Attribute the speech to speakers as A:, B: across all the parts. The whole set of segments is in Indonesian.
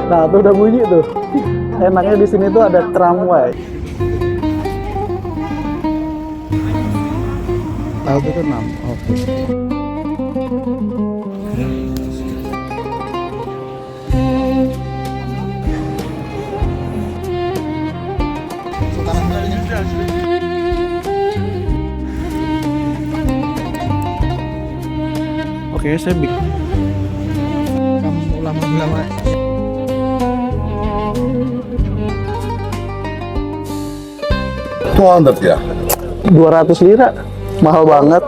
A: Nah, tuh udah bunyi tuh. Enaknya di sini tuh ada tramway. Tahu itu 6. Oke. Oke, saya bikin kamu ulama-ulama.
B: 200 ya?
A: 200 lira. Mahal banget.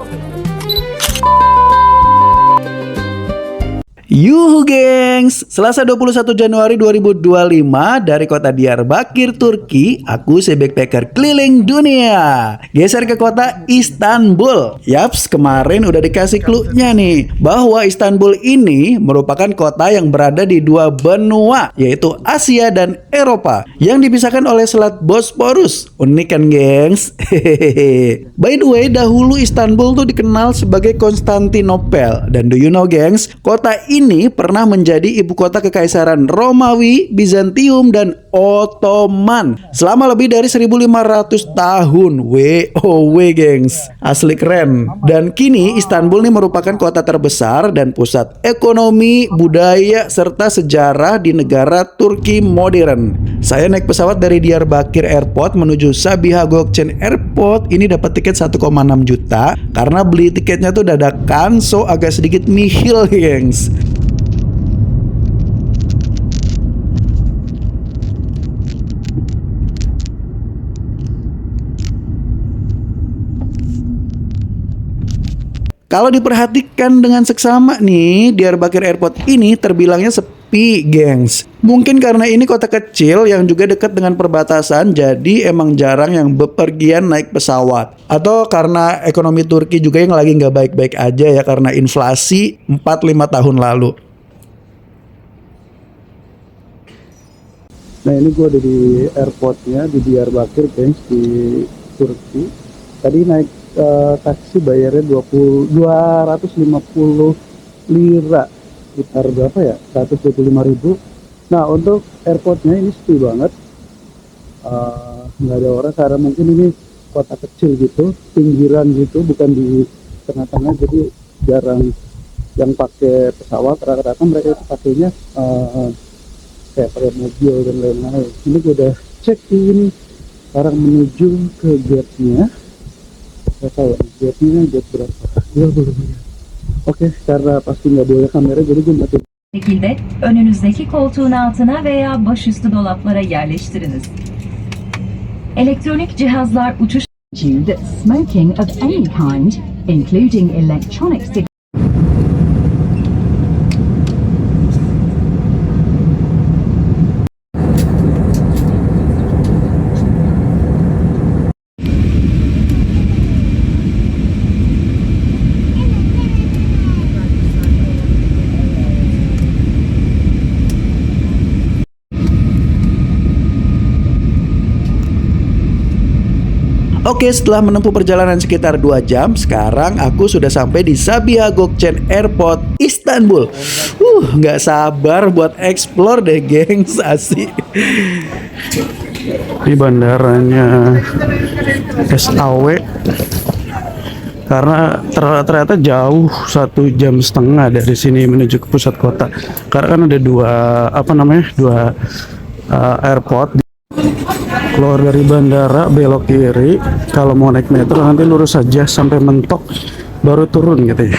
C: Yuhu gengs, Selasa 21 Januari 2025 dari kota Diyarbakir, Turki, aku backpacker keliling dunia. Geser ke kota Istanbul. Yaps, kemarin udah dikasih clue-nya nih, bahwa Istanbul ini merupakan kota yang berada di dua benua, yaitu Asia dan Eropa, yang dipisahkan oleh Selat Bosporus. Unik kan gengs? Hehehe. By the way, dahulu Istanbul tuh dikenal sebagai Konstantinopel. Dan do you know gengs, kota ini pernah menjadi ibu kota kekaisaran Romawi, Bizantium, dan Ottoman selama lebih dari 1500 tahun. WOW gengs, asli keren. Dan kini Istanbul ini merupakan kota terbesar dan pusat ekonomi, budaya, serta sejarah di negara Turki modern. Saya naik pesawat dari Diyarbakir Airport menuju Sabiha Gökçen Airport. Ini dapat tiket 1,6 juta. Karena beli tiketnya tuh dadakan, so agak sedikit nihil gengs. Kalau diperhatikan dengan seksama nih, Diyarbakir Airport ini terbilangnya sepi, gengs. Mungkin karena ini kota kecil yang juga dekat dengan perbatasan, jadi emang jarang yang bepergian naik pesawat. Atau karena ekonomi Turki juga yang lagi nggak baik-baik aja ya, karena inflasi 4-5 tahun lalu.
A: Nah, ini gue ada di airportnya di Diyarbakir, gengs, di Turki. Tadi naik taksi bayarnya 250 lira, sekitar berapa ya, 125.000. Nah, untuk airportnya ini sepi banget, nggak ada orang karena mungkin ini kota kecil gitu, pinggiran gitu, bukan di tengah-tengah, jadi jarang yang pakai pesawat. Rata-rata mereka itu pakainya kayak pakai mobil dan lain-lain. Ini gue udah cek ini, sekarang menuju ke gate-nya. Gak tahu gate-nya gate berapa. Oke, karena pasti nggak boleh kamera, jadi gue mati.
D: Şekilde önünüzdeki koltuğun altına veya başüstü dolaplara yerleştiriniz. Elektronik cihazlar uçuş that smoking of any kind, including electronic cigarettes.
C: Oke, setelah menempuh perjalanan sekitar 2 jam, sekarang aku sudah sampai di Sabiha Gökçen Airport, Istanbul. Nggak sabar buat explore deh, gengs, asik.
A: Di bandaranya SAW, karena ternyata jauh 1,5 jam dari sini menuju ke pusat kota. Karena kan ada dua airport. Keluar dari bandara belok kiri, kalau mau naik metro nanti lurus saja sampai mentok baru turun gitu ya.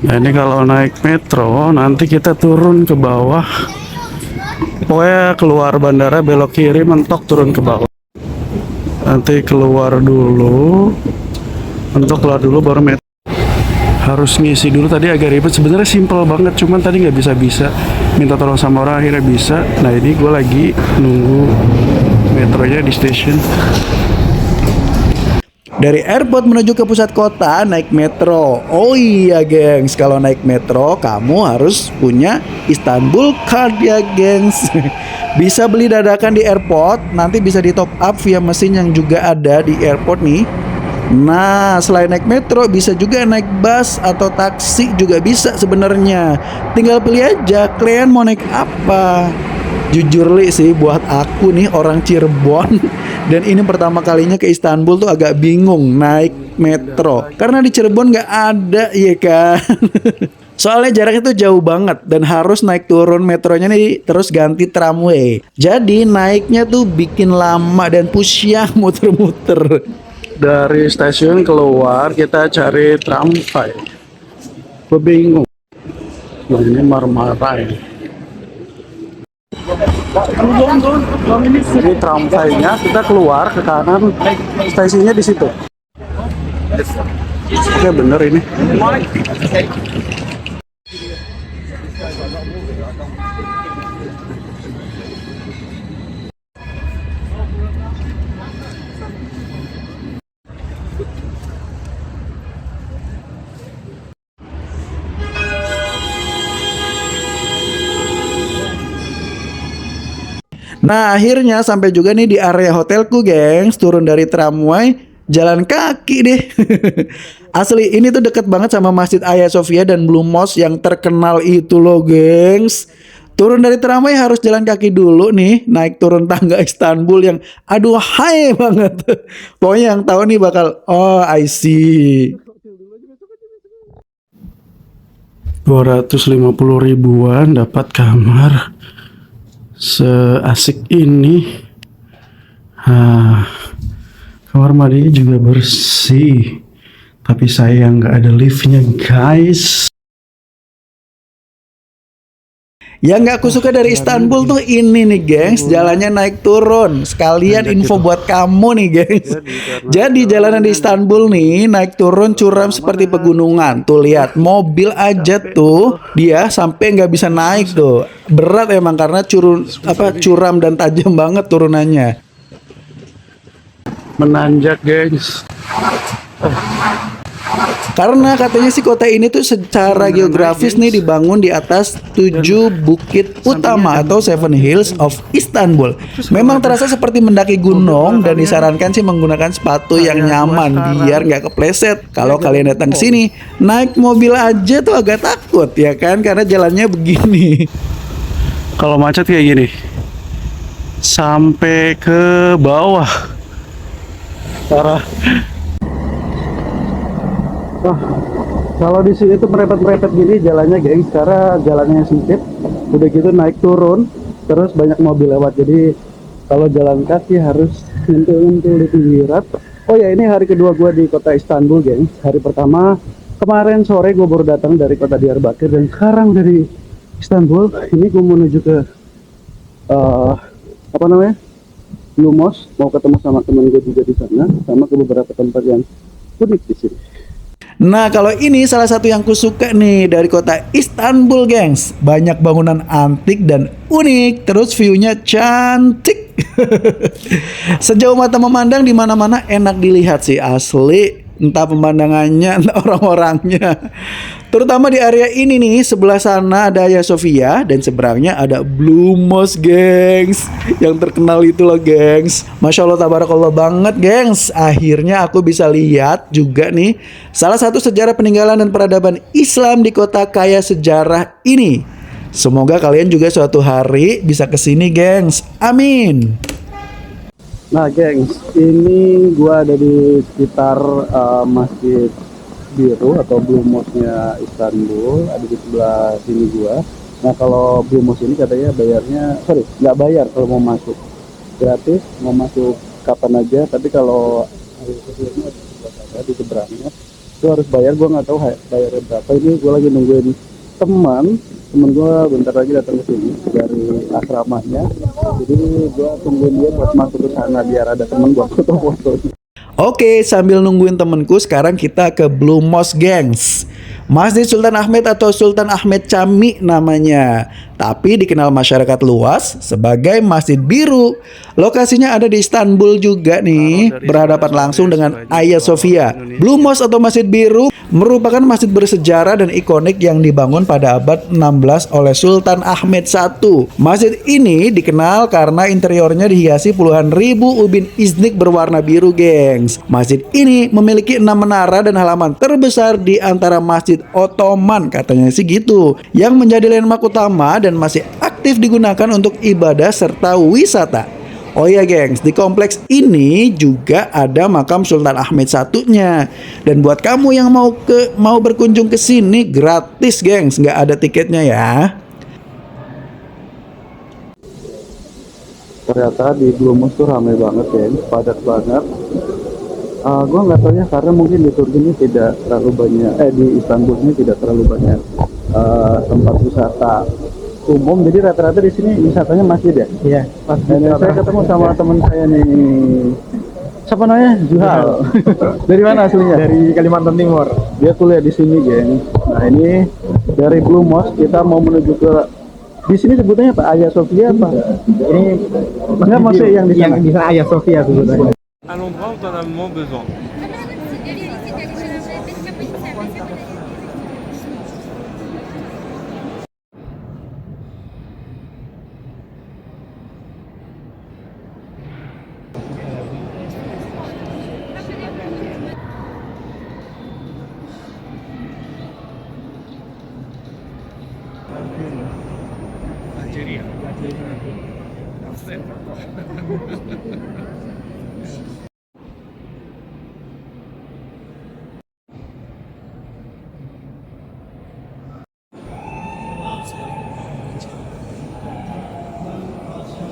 A: Nah, ini kalau naik metro nanti kita turun ke bawah, pokoknya keluar bandara belok kiri mentok turun ke bawah. Nanti keluar dulu, mentok keluar dulu baru metro. Harus ngisi dulu, tadi agak ribet, sebenarnya simple banget, cuman tadi nggak bisa minta tolong sama orang, akhirnya bisa. Nah, ini gue lagi nunggu metronya di stasiun.
C: Dari airport menuju ke pusat kota naik metro. Oh iya gengs, kalau naik metro kamu harus punya Istanbul Card ya gengs. Bisa beli dadakan di airport, nanti bisa di top up via mesin yang juga ada di airport nih. Nah, selain naik metro bisa juga naik bus atau taksi juga bisa sebenarnya. Tinggal pilih aja kalian mau naik apa. Jujur li sih buat aku nih orang Cirebon dan ini pertama kalinya ke Istanbul tuh agak bingung naik metro karena di Cirebon nggak ada ya kan. Soalnya jaraknya tuh jauh banget dan harus naik turun metronya nih terus ganti tramway. Jadi naiknya tuh bikin lama dan pusing muter-muter.
A: Dari stasiun keluar kita cari tramvay. Gue bingung. Nah, ini Marmaray. Ini tramvaynya, kita keluar ke kanan, stasiunnya di situ. Oke, bener ini.
C: Nah akhirnya sampai juga nih di area hotelku gengs. Turun dari tramway, jalan kaki deh. Asli ini tuh deket banget sama Masjid Hagia Sophia dan Blue Mosque yang terkenal itu loh gengs. Turun dari tramway harus jalan kaki dulu nih. Naik turun tangga Istanbul yang aduh hai banget. Pokoknya yang tahu nih bakal oh I see.
A: 250 ribuan dapat kamar seasik ini. Kamar mandinya juga bersih, tapi sayang nggak ada liftnya guys.
C: Yang nggak aku suka dari Istanbul tuh ini nih gengs, jalannya naik turun. Sekalian info buat kamu nih gengs. Jadi jalanan di Istanbul nih naik turun curam seperti pegunungan. Tuh lihat mobil aja tuh dia sampai nggak bisa naik tuh. Berat emang karena curam dan tajam banget turunannya.
A: Menanjak gengs.
C: Karena katanya sih kota ini tuh secara geografis nih dibangun di atas 7 bukit utama atau Seven Hills of Istanbul. Memang terasa seperti mendaki gunung dan disarankan sih menggunakan sepatu yang nyaman biar nggak kepleset. Kalau kalian datang ke sini naik mobil aja tuh agak takut ya kan karena jalannya begini.
A: Kalau macet kayak gini sampai ke bawah. Parah. Kalau di sini tuh merepet-merepet gini jalannya gengs, karena jalannya sempit. Udah gitu naik turun, terus banyak mobil lewat. Jadi kalau jalan kaki harus nyentul-nyentul di pinggiran. Oh ya, ini hari kedua gue di kota Istanbul gengs. Hari pertama kemarin sore gue baru datang dari kota Diyarbakir dan sekarang dari Istanbul. Ini gue menuju ke Blue Mosque, mau ketemu sama temen gue juga di sana, sama ke beberapa tempat yang unik di sini.
C: Nah kalau ini salah satu yang kusuka nih dari kota Istanbul gengs. Banyak bangunan antik dan unik, terus view-nya cantik. Sejauh mata memandang di mana-mana enak dilihat sih asli. Entah pemandangannya, entah orang-orangnya. Terutama di area ini nih, sebelah sana ada Hagia Sophia dan seberangnya ada Blue Mosque gengs. Yang terkenal itu loh gengs. Masya Allah tabarakallah banget gengs. Akhirnya aku bisa lihat juga nih salah satu sejarah peninggalan dan peradaban Islam di kota kaya sejarah ini. Semoga kalian juga suatu hari bisa kesini gengs. Amin.
A: Nah gengs, ini gua ada di sekitar Masjid Biru atau Blue Mosque-nya Istanbul, ada di sebelah sini gua. Nah kalau Blue Mosque ini katanya bayarnya, nggak bayar kalau mau masuk, gratis, mau masuk kapan aja. Tapi kalau di seberangnya itu harus bayar. Gua nggak tahu bayarnya berapa. Ini gua lagi nungguin temen gue bentar lagi datang ke sini dari asramanya, jadi gue tungguin dia buat masuk ke sana biar ada temen buat foto-foto.
C: Oke, sambil nungguin temenku, sekarang kita ke Blue Mosque gengs. Masjid Sultan Ahmed atau Sultan Ahmed Cami namanya, tapi dikenal masyarakat luas sebagai Masjid Biru. Lokasinya ada di Istanbul juga nih, berhadapan langsung dengan Hagia Sophia. Blue Mosque atau Masjid Biru merupakan masjid bersejarah dan ikonik yang dibangun pada abad 16 oleh Sultan Ahmed I. Masjid ini dikenal karena interiornya dihiasi puluhan ribu ubin iznik berwarna biru gengs. Masjid ini memiliki 6 menara dan halaman terbesar di antara masjid Ottoman, katanya sih gitu, yang menjadi landmark utama dan masih aktif digunakan untuk ibadah serta wisata. Oh ya gengs, di kompleks ini juga ada makam Sultan Ahmed I-nya. Dan buat kamu yang mau berkunjung ke sini gratis gengs, nggak ada tiketnya ya.
A: Ternyata di Blue Mosque tuh ramai banget ya, padat banget. Gue nggak tahu ya, karena mungkin di Turki ini tidak terlalu banyak, di Istanbul ini tidak terlalu banyak tempat wisata umum, jadi rata-rata di sini wisatanya masjid ya.
B: Iya,
A: Dan saya ketemu sama teman saya nih, siapa namanya? Juhal. Dari mana aslinya?
B: dari Kalimantan Timur.
A: Dia kuliah di sini, geng. Nah ini dari Blue Mosque kita mau menuju ke, di sini sebutnya apa? Hagia Sophia apa?
B: Ini
A: Enggak, maksudnya yang di sana.
B: Yang di sana Hagia Sophia sebetulnya.
E: À l'endroit où tu en as vraiment besoin.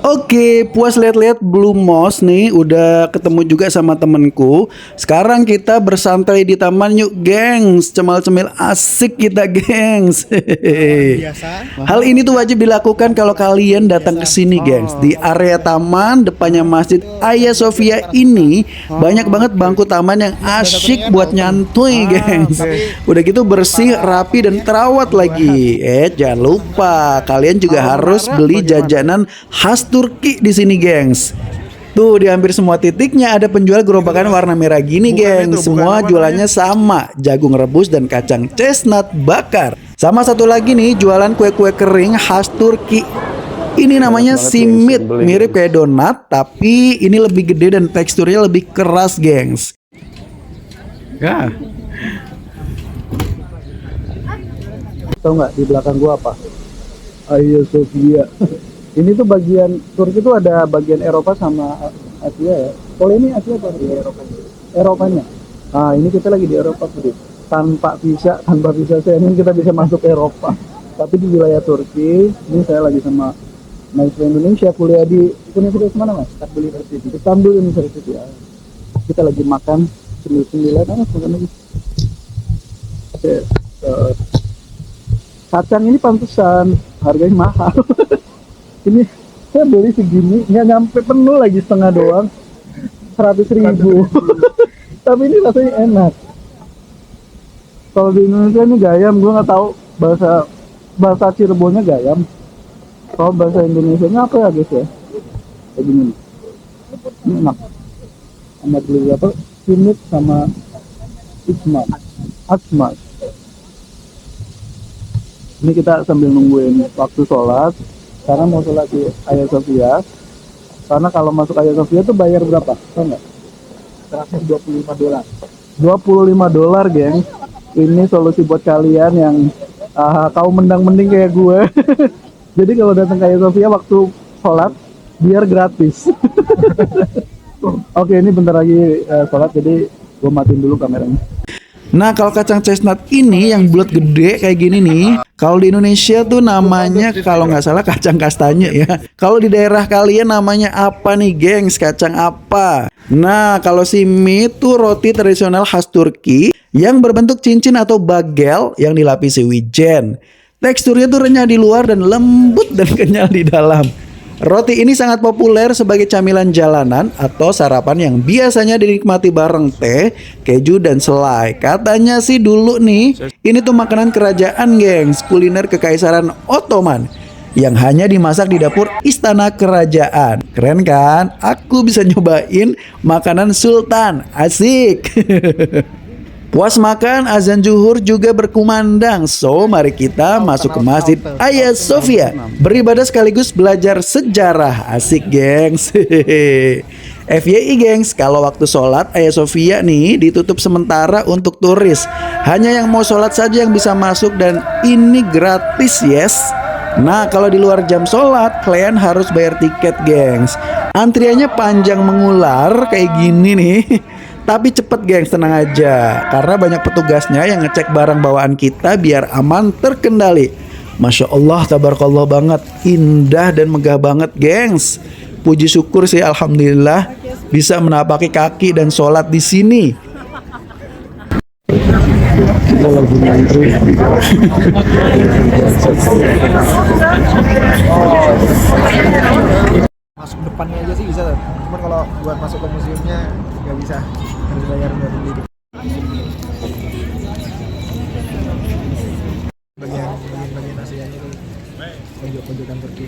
C: Oke, puas lihat-lihat Blue Mosque nih, udah ketemu juga sama temenku. Sekarang kita bersantai di taman yuk, gengs. Cemil-cemil asik kita, gengs. Hal ini tuh wajib dilakukan kalau kalian datang ke sini, gengs. Di area taman depannya Masjid Hagia Sophia ini banyak banget bangku taman yang asyik buat nyantui, gengs. Udah gitu bersih, rapi dan terawat lagi. Jangan lupa kalian juga harus beli jajanan khas Turki di sini, gengs. Tuh di hampir semua titiknya ada penjual gerobakan warna merah gini, gengs. Semua jualannya sama, jagung rebus dan kacang chestnut bakar. Sama satu lagi nih, jualan kue-kue kering khas Turki. Ini namanya simit, mirip kayak donat, tapi ini lebih gede dan teksturnya lebih keras, gengs. Ya.
A: Tahu nggak di belakang gua apa? Hagia Sophia. Ini tuh bagian Turki tuh ada bagian Eropa sama Asia ya. Kalau ini Asia apa? Eropa. Eropanya. Nah ini kita lagi di Eropa tuh. Tanpa visa saya ini kita bisa masuk Eropa. Tapi di wilayah Turki, ini saya lagi sama mahasiswa Indonesia kuliah di Universitas mana mas? Istanbul University. Istanbul University ya. Kita lagi makan cemilan, makan lagi. Kacang ini pantesan harganya mahal. Ini saya beli segini nggak nyampe penuh lagi, setengah doang, 100.000. Tapi ini rasanya enak. Kalau di Indonesia ini gayam, gue nggak tahu bahasa Cirebonnya gayam. Kalau bahasa Indonesia nya apa ya guys ya? Kayak gini nih. Ini enak. Sama beli apa? Simit sama Asma. Ini kita sambil nungguin waktu sholat. Karena mau sholat di Hagia Sophia. Karena kalau masuk Hagia Sophia tuh bayar berapa? Tahu nggak? $125. $25, geng. Ini solusi buat kalian yang kaum mendang-mending kayak gue. Jadi kalau datang ke Hagia Sophia waktu sholat, biar gratis. Oke, ini bentar lagi sholat, jadi gue matiin dulu kameranya.
C: Nah kalau kacang chestnut ini yang bulat gede kayak gini nih, kalau di Indonesia tuh namanya kalau nggak salah kacang kastanye ya. Kalau di daerah kalian namanya apa nih, gengs? Kacang apa? Nah kalau simit tuh roti tradisional khas Turki yang berbentuk cincin atau bagel yang dilapisi wijen. Teksturnya tuh renyah di luar dan lembut dan kenyal di dalam. Roti ini sangat populer sebagai camilan jalanan atau sarapan yang biasanya dinikmati bareng teh, keju, dan selai. Katanya sih dulu nih, ini tuh makanan kerajaan, gengs, kuliner Kekaisaran Ottoman yang hanya dimasak di dapur istana kerajaan. Keren kan? Aku bisa nyobain makanan sultan. Asik. Puas makan, azan zuhur juga berkumandang. So, mari kita masuk ke Masjid Hagia Sophia, beribadah sekaligus belajar sejarah. Asik, gengs. FYI, gengs, kalau waktu sholat Hagia Sophia nih ditutup sementara untuk turis. Hanya yang mau sholat saja yang bisa masuk dan ini gratis, yes. Nah, kalau di luar jam sholat, kalian harus bayar tiket, gengs. Antriannya panjang mengular kayak gini nih. Tapi cepet, gengs, tenang aja. Karena banyak petugasnya yang ngecek barang bawaan kita biar aman terkendali. Masya Allah, tabarakallah banget. Indah dan megah banget, gengs. Puji syukur sih, alhamdulillah bisa menapaki kaki dan sholat di sini.
A: Kita lagi ngantri.
B: Masuk depannya aja sih bisa, cuman kalau buat masuk ke museumnya nggak bisa, harus bayar sendiri. Bagian Asianya itu pojok-pojokan Turki.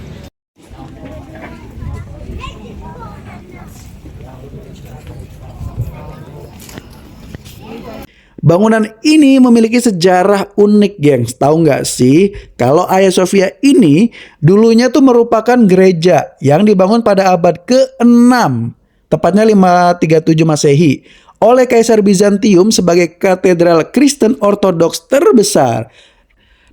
C: Bangunan ini memiliki sejarah unik, gengs. Tahu nggak sih kalau Hagia Sophia ini dulunya tuh merupakan gereja yang dibangun pada abad ke-6, tepatnya 537 Masehi, oleh Kaisar Bizantium sebagai katedral Kristen Ortodoks terbesar.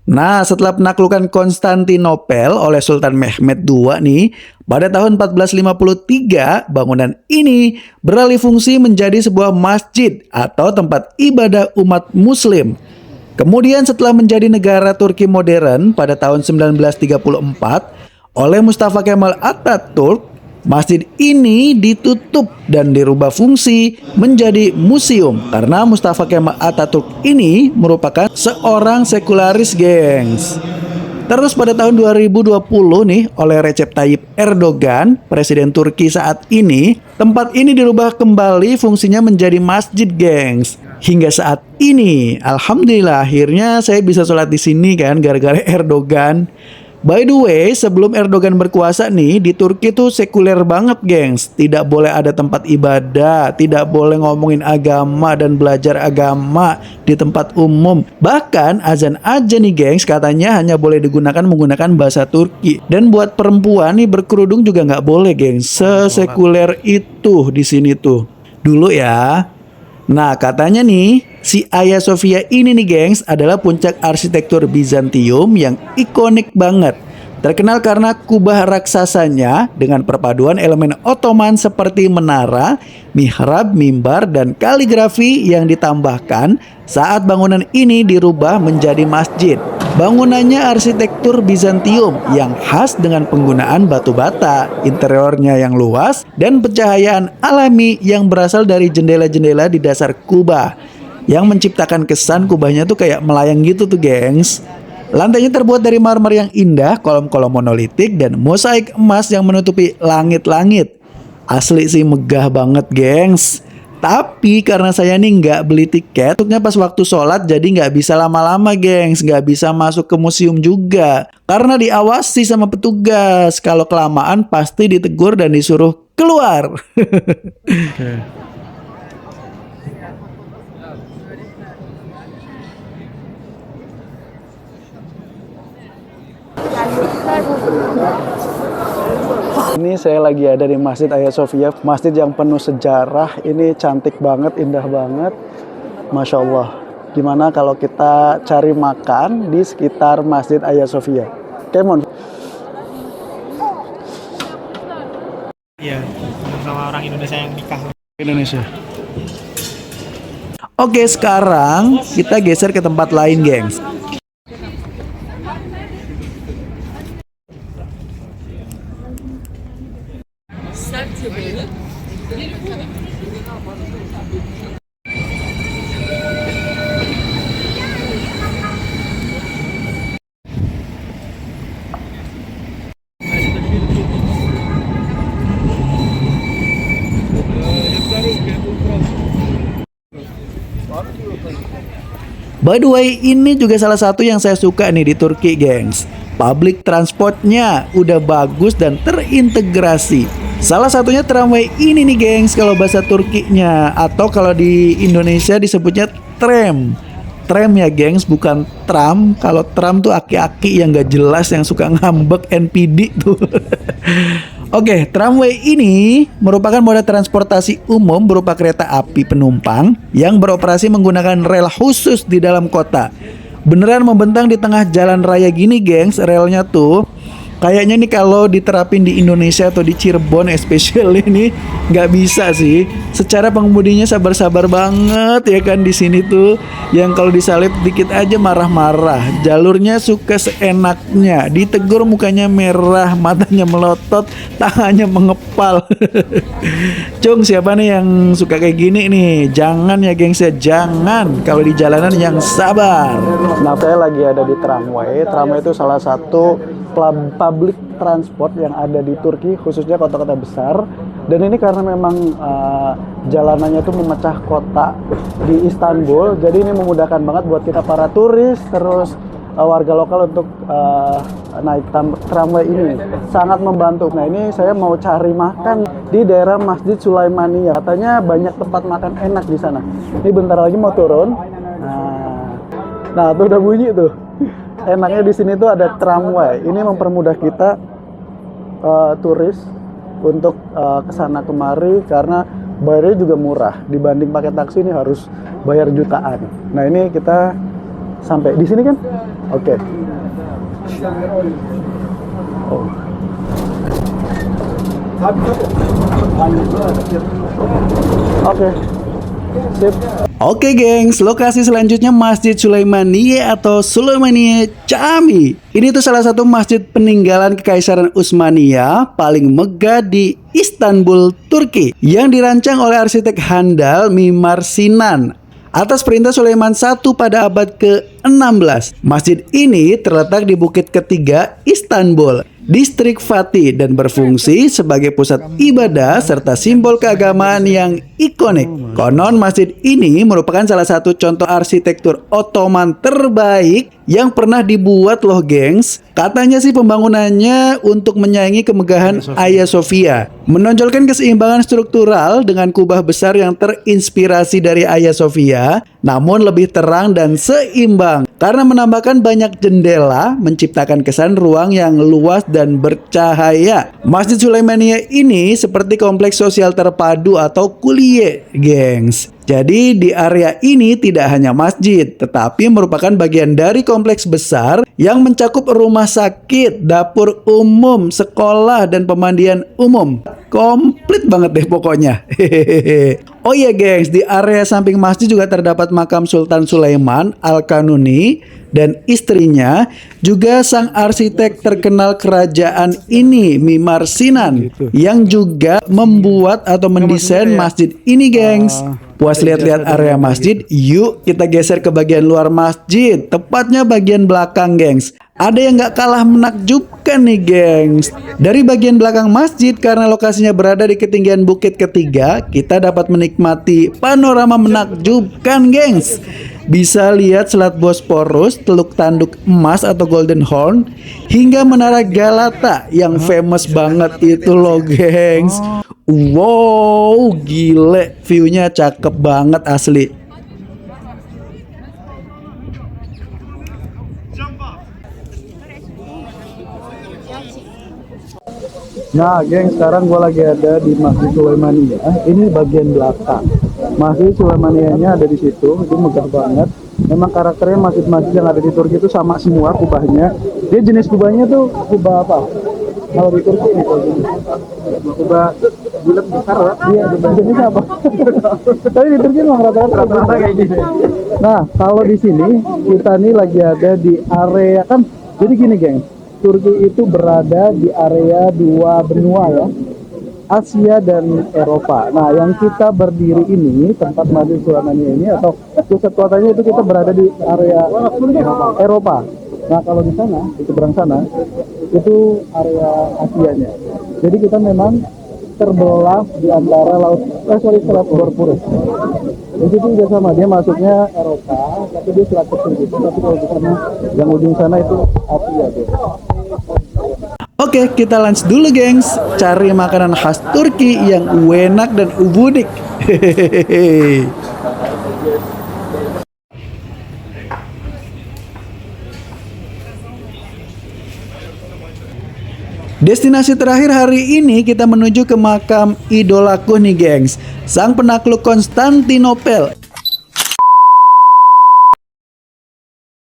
C: Nah, setelah penaklukan Konstantinopel oleh Sultan Mehmed II nih, pada tahun 1453, bangunan ini beralih fungsi menjadi sebuah masjid atau tempat ibadah umat muslim. Kemudian setelah menjadi negara Turki modern pada tahun 1934 oleh Mustafa Kemal Atatürk, masjid ini ditutup dan dirubah fungsi menjadi museum karena Mustafa Kemal Atatürk ini merupakan seorang sekularis, gengs. Terus pada tahun 2020 nih oleh Recep Tayyip Erdogan, presiden Turki saat ini, tempat ini dirubah kembali fungsinya menjadi masjid, gengs. Hingga saat ini, alhamdulillah akhirnya saya bisa sholat di sini kan gara-gara Erdogan. By the way, sebelum Erdogan berkuasa nih, di Turki tuh sekuler banget, gengs. Tidak boleh ada tempat ibadah, tidak boleh ngomongin agama dan belajar agama di tempat umum. Bahkan azan aja nih, gengs, katanya hanya boleh digunakan menggunakan bahasa Turki. Dan buat perempuan nih berkerudung juga nggak boleh, gengs. Sesekuler itu di sini tuh. Dulu ya. Nah, katanya nih, si Hagia Sophia ini nih, gengs, adalah puncak arsitektur Bizantium yang ikonik banget. Terkenal karena kubah raksasanya dengan perpaduan elemen Ottoman seperti menara, mihrab, mimbar, dan kaligrafi yang ditambahkan saat bangunan ini dirubah menjadi masjid. Bangunannya arsitektur Bizantium yang khas dengan penggunaan batu bata, interiornya yang luas, dan pencahayaan alami yang berasal dari jendela-jendela di dasar kubah, yang menciptakan kesan kubahnya tuh kayak melayang gitu tuh, gengs. Lantainya terbuat dari marmer yang indah, kolom-kolom monolitik, dan mosaik emas yang menutupi langit-langit. Asli sih megah banget, gengs. Tapi karena saya nih nggak beli tiket, masuknya pas waktu sholat, jadi nggak bisa lama-lama, gengs. Nggak bisa masuk ke museum juga. Karena diawasi sama petugas. Kalau kelamaan pasti ditegur dan disuruh keluar.
A: Ini saya lagi ada di Masjid Hagia Sophia, masjid yang penuh sejarah. Ini cantik banget, indah banget, Masya Allah. Gimana kalau kita cari makan di sekitar Masjid Hagia Sophia? Kemon.
B: Iya, sama orang Indonesia yang nikah.
A: Indonesia.
C: Oke, sekarang kita geser ke tempat lain, gengs. By the way, ini juga salah satu yang saya suka nih di Turki, gengs. Public transportnya udah bagus dan terintegrasi. Salah satunya tramway ini nih, gengs, kalau bahasa Turkinya. Atau kalau di Indonesia disebutnya tram. Tram ya, gengs, bukan tram. Kalau tram tuh aki-aki yang gak jelas, yang suka ngambek NPD tuh. Oke, tramway ini merupakan moda transportasi umum berupa kereta api penumpang yang beroperasi menggunakan rel khusus di dalam kota. Beneran membentang di tengah jalan raya gini, gengs. Relnya tuh kayaknya nih kalau diterapin di Indonesia atau di Cirebon especially ini nggak bisa sih. Secara pengemudinya sabar-sabar banget ya kan di sini tuh. Yang kalau disalip dikit aja marah-marah. Jalurnya suka seenaknya. Ditegur mukanya merah, matanya melotot, tangannya mengepal. Cung, siapa nih yang suka kayak gini nih? Jangan ya gengs ya, jangan. Kalau di jalanan yang sabar.
A: Nah, saya lagi ada di tramway. Tramway itu salah satu public transport yang ada di Turki, khususnya kota-kota besar. Dan ini karena memang jalanannya itu memecah kota di Istanbul, jadi ini memudahkan banget buat kita para turis, terus warga lokal untuk naik tramway ini. Sangat membantu. Nah, ini saya mau cari makan di daerah Masjid Sulaimania. Katanya banyak tempat makan enak di sana. Ini bentar lagi mau turun. Nah tuh udah bunyi tuh. Enaknya di sini tuh ada tramway. Ini mempermudah kita turis untuk kesana kemari karena bayarnya juga murah. Dibanding pakai taksi ini harus bayar jutaan. Nah ini kita sampai di sini kan? Oke. Oh. Oke. Sip.
C: Oke gengs, lokasi selanjutnya Masjid Sulaimania atau Sulaimania Cami. Ini tuh salah satu masjid peninggalan Kekaisaran Utsmania paling megah di Istanbul, Turki, yang dirancang oleh arsitek handal Mimar Sinan atas perintah Sulaiman I pada abad ke-16. Masjid ini terletak di Bukit Ketiga, Istanbul, Distrik Fatih, dan berfungsi sebagai pusat ibadah serta simbol keagamaan yang ikonik. Konon masjid ini merupakan salah satu contoh arsitektur Ottoman terbaik yang pernah dibuat loh gengs. Katanya sih pembangunannya untuk menyaingi kemegahan Hagia Sophia, menonjolkan keseimbangan struktural dengan kubah besar yang terinspirasi dari Hagia Sophia, namun lebih terang dan seimbang karena menambahkan banyak jendela, menciptakan kesan ruang yang luas dan bercahaya. Masjid Sulaimania ini seperti kompleks sosial terpadu atau kuliah, gengs. Jadi di area ini tidak hanya masjid, tetapi merupakan bagian dari kompleks besar yang mencakup rumah sakit, dapur umum, sekolah, dan pemandian umum. Komplit banget deh pokoknya. Oh iya gengs, di area samping masjid juga terdapat makam Sultan Sulaiman Al-Kanuni dan istrinya, juga sang arsitek terkenal kerajaan ini, Mimar Sinan, yang juga membuat atau mendesain masjid ini gengs. Puas lihat-lihat area masjid, yuk kita geser ke bagian luar masjid, tepatnya bagian belakang gengs. Ada yang gak kalah menakjubkan nih gengs. Dari bagian belakang masjid, karena lokasinya berada di ketinggian Bukit Ketiga, kita dapat menikmati panorama menakjubkan gengs. Bisa lihat Selat Bosporus, Teluk Tanduk Emas atau Golden Horn, hingga Menara Galata yang famous banget itu loh gengs. Wow, gile, view-nya cakep banget asli.
A: Nah, geng, sekarang gue lagi ada di Masjid Sulaimania. Ini bagian belakang. Masjid Sulaimanianya ada di situ. Itu megah banget. Memang karakternya masjid-masjid yang ada di Turki itu sama semua kubahnya. Dia jenis kubahnya tuh kubah apa? Kalau di Turki ini kayak gini. Kubah bulat besar ya? Iya, jenisnya apa? Tapi di Turki memang rata-rata kayak gini. Nah, kalau di sini kita nih lagi ada di area kan. Jadi gini, geng. Turki itu berada di area dua benua ya, Asia dan Eropa. Nah, yang kita berdiri ini, tempat Masjid Sulaimania ini atau pusat kotanya itu kita berada di area Eropa. Nah, kalau di sana, di seberang sana, itu area Asianya. Jadi kita memang terbelah di antara Selat Bosporus. Di situ juga sama, dia masuknya Eropa, tapi dia selat kecil gitu. Tapi kalau di sana, yang ujung sana itu Asia gitu.
C: Oke, kita lunch dulu gengs. Cari makanan khas Turki yang enak dan unik. Hehehe. Destinasi terakhir hari ini kita menuju ke makam idolaku nih gengs, sang penakluk Konstantinopel,